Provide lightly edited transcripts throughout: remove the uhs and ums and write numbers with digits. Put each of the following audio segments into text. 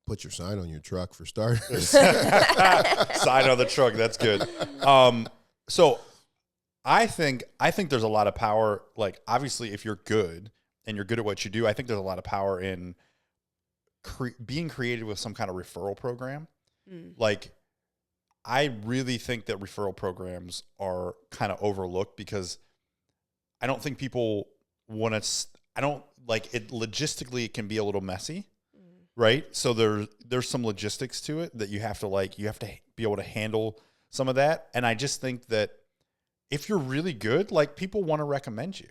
put your sign on your truck for starters. Sign on the truck. That's good. So I think there's a lot of power. Like, obviously, if you're good and you're good at what you do, I think there's a lot of power in being creative with some kind of referral program. Like, I really think that referral programs are kind of overlooked because I don't think people want to. I don't like it. Logistically, it can be a little messy. Right. So there's some logistics to it that you have to be able to handle some of that. And I just think that if you're really good, like, people want to recommend you.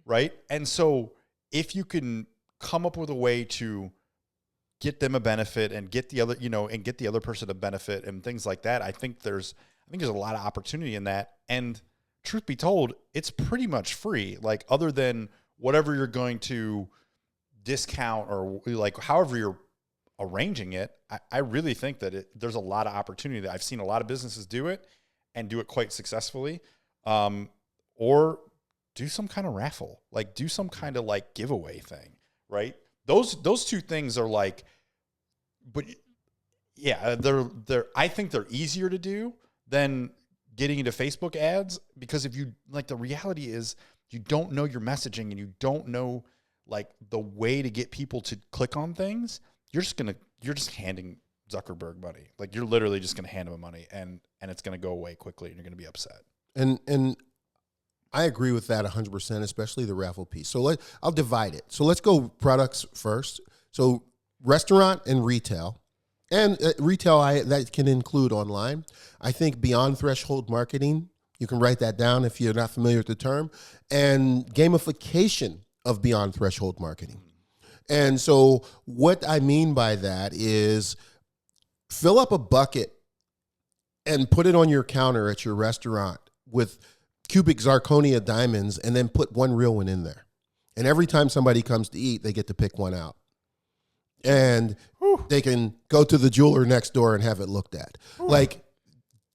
Right. And so if you can come up with a way to get them a benefit and get the other person a benefit and things like that, I think there's a lot of opportunity in that. And truth be told, it's pretty much free. Like, other than whatever you're going to discount or like however you're arranging it, I really think that there's a lot of opportunity that I've seen a lot of businesses do it and do it quite successfully. Or do some kind of raffle, like do some kind of like giveaway thing, right? Those two things are like, but yeah, I think they're easier to do than getting into Facebook ads, because if you like, the reality is you don't know your messaging and you don't know like the way to get people to click on things, you're just handing Zuckerberg money. Like, you're literally just going to hand him money and it's going to go away quickly and you're going to be upset. And I agree with that 100%, especially the raffle piece. So I'll divide it. So let's go products first. So restaurant and retail. And retail, that can include online. I think beyond threshold marketing, you can write that down if you're not familiar with the term, and gamification of beyond threshold marketing. And so what I mean by that is fill up a bucket and put it on your counter at your restaurant with cubic zirconia diamonds, and then put one real one in there. And every time somebody comes to eat, they get to pick one out. And they can go to the jeweler next door and have it looked at. Like,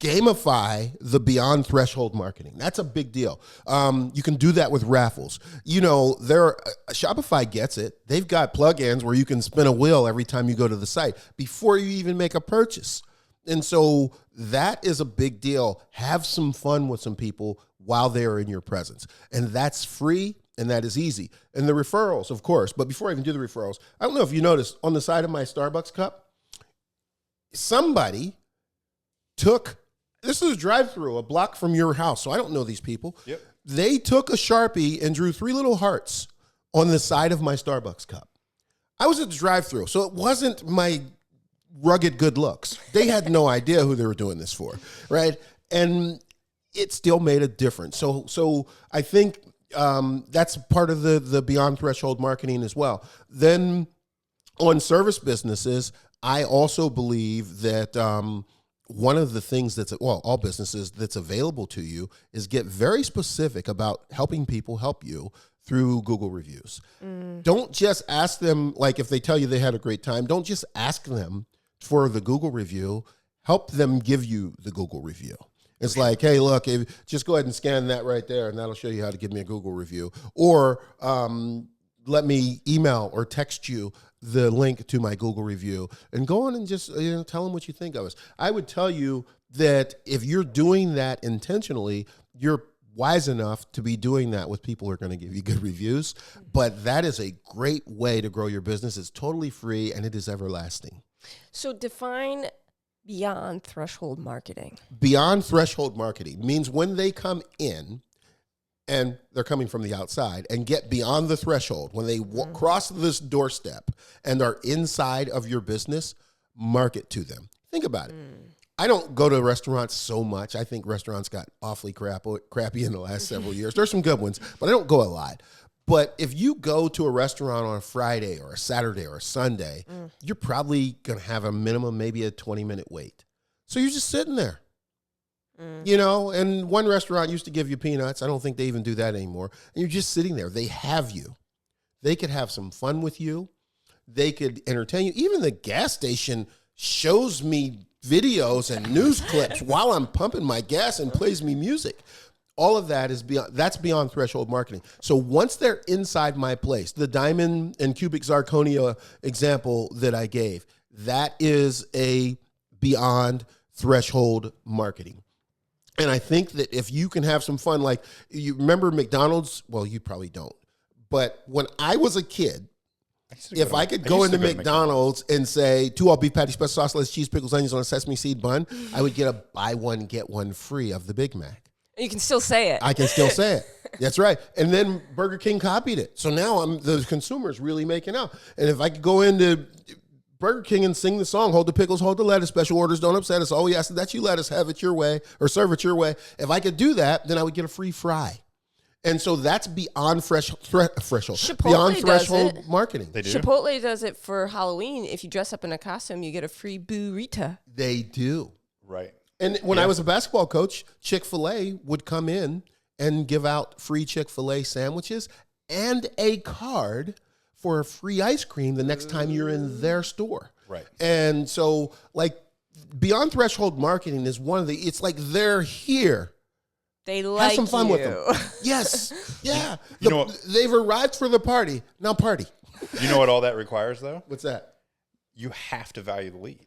gamify the beyond threshold marketing. That's a big deal. You can do that with raffles. Shopify gets it. They've got plugins where you can spin a wheel every time you go to the site before you even make a purchase. And so that is a big deal. Have some fun with some people while they're in your presence. And that's free and that is easy. And the referrals, of course. But before I even do the referrals, I don't know if you noticed on the side of my Starbucks cup, somebody this is a drive-through a block from your house, so I don't know these people. Yep. They took a Sharpie and drew 3 little hearts on the side of my Starbucks cup. I was at the drive-through, so it wasn't my rugged good looks. They had no idea who they were doing this for, right? And it still made a difference. So I think that's part of the beyond threshold marketing as well. Then on service businesses, I also believe that one of the things all businesses that's available to you is get very specific about helping people help you through Google reviews. Don't just ask them, like, if they tell you they had a great time, don't just ask them for the Google review. Help them give you the Google review. It's like, hey, look, just go ahead and scan that right there, and that'll show you how to give me a Google review. Or let me email or text you the link to my Google review, and go on and just tell them what you think of us. I would tell you that if you're doing that intentionally, you're wise enough to be doing that with people who are going to give you good reviews. But that is a great way to grow your business. It's totally free, and it is everlasting. So define beyond threshold marketing. Beyond threshold marketing means when they come in, and they're coming from the outside, and get beyond the threshold, when they cross this doorstep and are inside of your business, market to them. Think about it. I don't go to restaurants so much. I think restaurants got awfully crappy in the last several years. There's some good ones, but I don't go a lot. But if you go to a restaurant on a Friday or a Saturday or a Sunday, you're probably going to have a minimum, maybe a 20-minute wait. So you're just sitting there. And one restaurant used to give you peanuts. I don't think they even do that anymore. And you're just sitting there. They have you. They could have some fun with you. They could entertain you. Even the gas station shows me videos and news clips while I'm pumping my gas and plays me music. All of that is that's beyond threshold marketing. So once they're inside my place, the diamond and cubic zirconia example that I gave, That is a beyond threshold marketing. And I think that if you can have some fun, like you remember McDonald's, well, you probably don't. But when I was a kid, if I could go into McDonald's and say 2 all beef patty, special sauce, lettuce, cheese, pickles, onions on a sesame seed bun, I would get a buy one, get one free of the Big Mac. You can still say it. I can still say it. That's right. And then Burger King copied it. So now the consumer's really making out. And if I could go into Burger King and sing the song, hold the pickles, hold the lettuce, special orders don't upset us. Oh, yes, that's you lettuce, have it your way, or serve it your way. If I could do that, then I would get a free fry. And so that's beyond beyond threshold marketing. They do. Chipotle does it for Halloween. If you dress up in a costume, you get a free burrito. They do. Right. And when I was a basketball coach, Chick-fil-A would come in and give out free Chick-fil-A sandwiches and a card for a free ice cream the next time you're in their store. Right. And so, like, beyond threshold marketing is one of the, it's like they're here. They like Have some fun you. with them. Yes. Yeah. You know what? They've arrived for the party. Now party. You know what all that requires, though? What's that? You have to value the lead.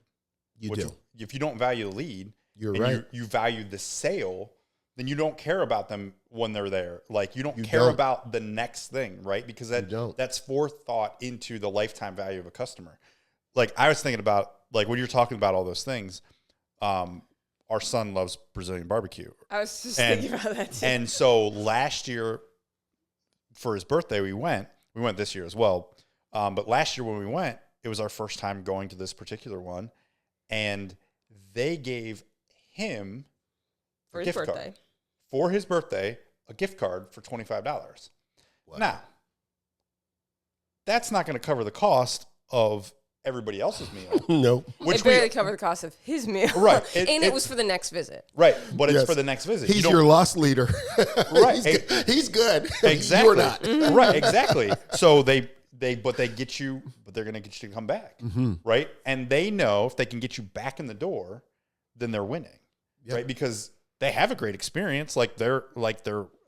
You do. If you don't value the lead, You're right. You value the sale, then you don't care about them when they're there. Like, you don't care about the next thing, right? Because that's forethought into the lifetime value of a customer. Like, I was thinking about, like, when you're talking about all those things, our son loves Brazilian barbecue. I was just thinking about that too. And so last year, for his birthday, we went this year as well. But last year when we went, it was our first time going to this particular one. And they gave him for his birthday, a gift card for $25. Wow. Now, that's not going to cover the cost of everybody else's meal. No. It barely covered the cost of his meal. Right. And it was for the next visit. Right. But it's for the next visit. He's your loss leader. Right. He's good. Exactly. You're not. Right. Exactly. So they're going to get you to come back. Mm-hmm. Right. And they know if they can get you back in the door, then they're winning. Yep. Right. Because they have a great experience. Their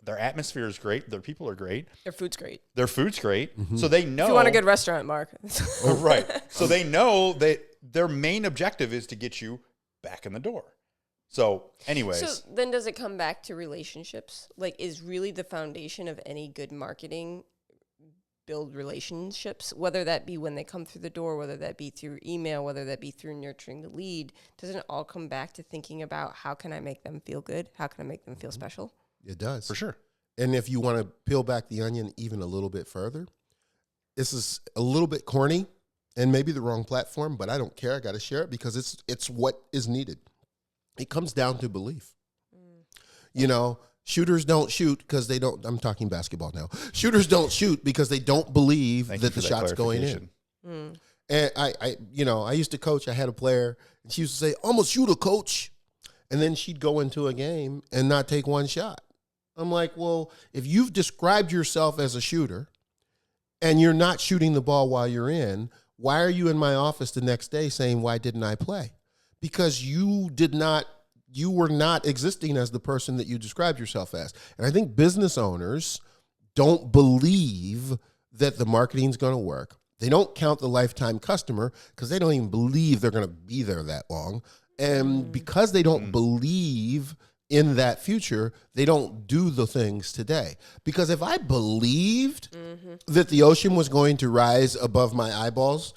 atmosphere is great. Their people are great. Their food's great. Mm-hmm. So they know. If you want a good restaurant, Mark. Right. So they know that their main objective is to get you back in the door. So anyways. So then does it come back to relationships? Like, is really the foundation of any good marketing build relationships, whether that be when they come through the door, whether that be through email, whether that be through nurturing the lead? Doesn't it all come back to thinking about how can I make them feel good? How can I make them feel special? It does. For sure. And if you want to peel back the onion even a little bit further, this is a little bit corny and maybe the wrong platform, but I don't care. I got to share it because it's what is needed. It comes down to belief. You know, shooters don't shoot because they don't. I'm talking basketball now. Shooters don't shoot because they don't believe that the shot's going in. And I used to coach. I had a player, and she used to say, "I'm a shooter, coach," and then she'd go into a game and not take one shot. I'm like, well, if you've described yourself as a shooter and you're not shooting the ball while you're in, why are you in my office the next day saying, why didn't I play? Because you were not existing as the person that you described yourself as. And I think business owners don't believe that the marketing's going to work. They don't count the lifetime customer because they don't even believe they're going to be there that long. And because they don't believe in that future, they don't do the things today. Because if I believed that the ocean was going to rise above my eyeballs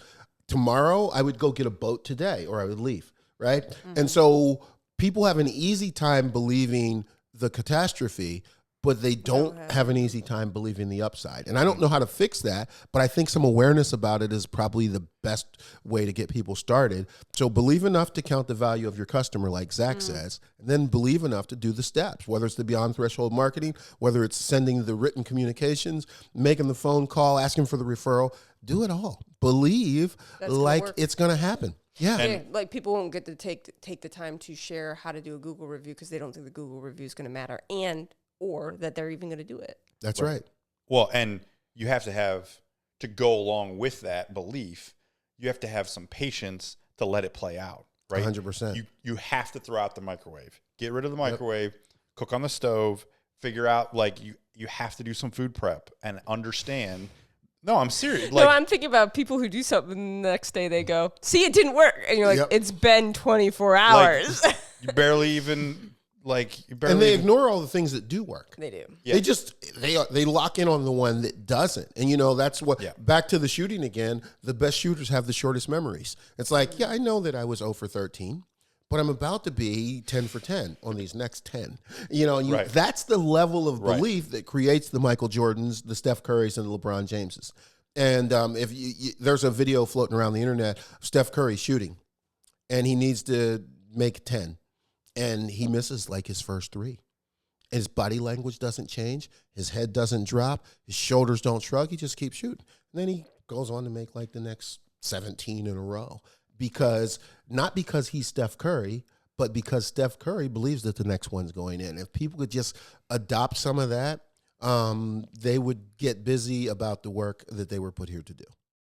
tomorrow, I would go get a boat today or I would leave, right? And so people have an easy time believing the catastrophe, but they don't have an easy time believing the upside. And I don't know how to fix that, but I think some awareness about it is probably the best way to get people started. So believe enough to count the value of your customer, like Zach says, and then believe enough to do the steps, whether it's the beyond threshold marketing, whether it's sending the written communications, making the phone call, asking for the referral, do it all. Believe like it's going to happen. Yeah. Like people won't get to take the time to share how to do a Google review because they don't think the Google review is going to matter or that they're even going to do it. That's right. Well, and you have to go along with that belief, you have to have some patience to let it play out, right? 100%. You have to throw out the microwave. Get rid of the microwave, cook on the stove, figure out, like, you have to do some food prep and understand. No, I'm serious. No, I'm thinking about people who do something the next day. They go, "See, it didn't work," and you're like, Yep. "It's been 24 hours." you barely even and they ignore all the things that do work. They do. Yeah. They lock in on the one that doesn't. And that's what back to the shooting again, the best shooters have the shortest memories. It's like, I know that I was 0 for 13, but I'm about to be 10 for 10 on these next 10. Right. That's the level of belief that creates the Michael Jordans, the Steph Currys, and the LeBron Jameses. And if there's a video floating around the internet of Steph Curry shooting, and he needs to make 10. And he misses like his first 3. His body language doesn't change. His head doesn't drop. His shoulders don't shrug. He just keeps shooting. And then he goes on to make like the next 17 in a row. Not because he's Steph Curry, but because Steph Curry believes that the next one's going in. If people could just adopt some of that, they would get busy about the work that they were put here to do.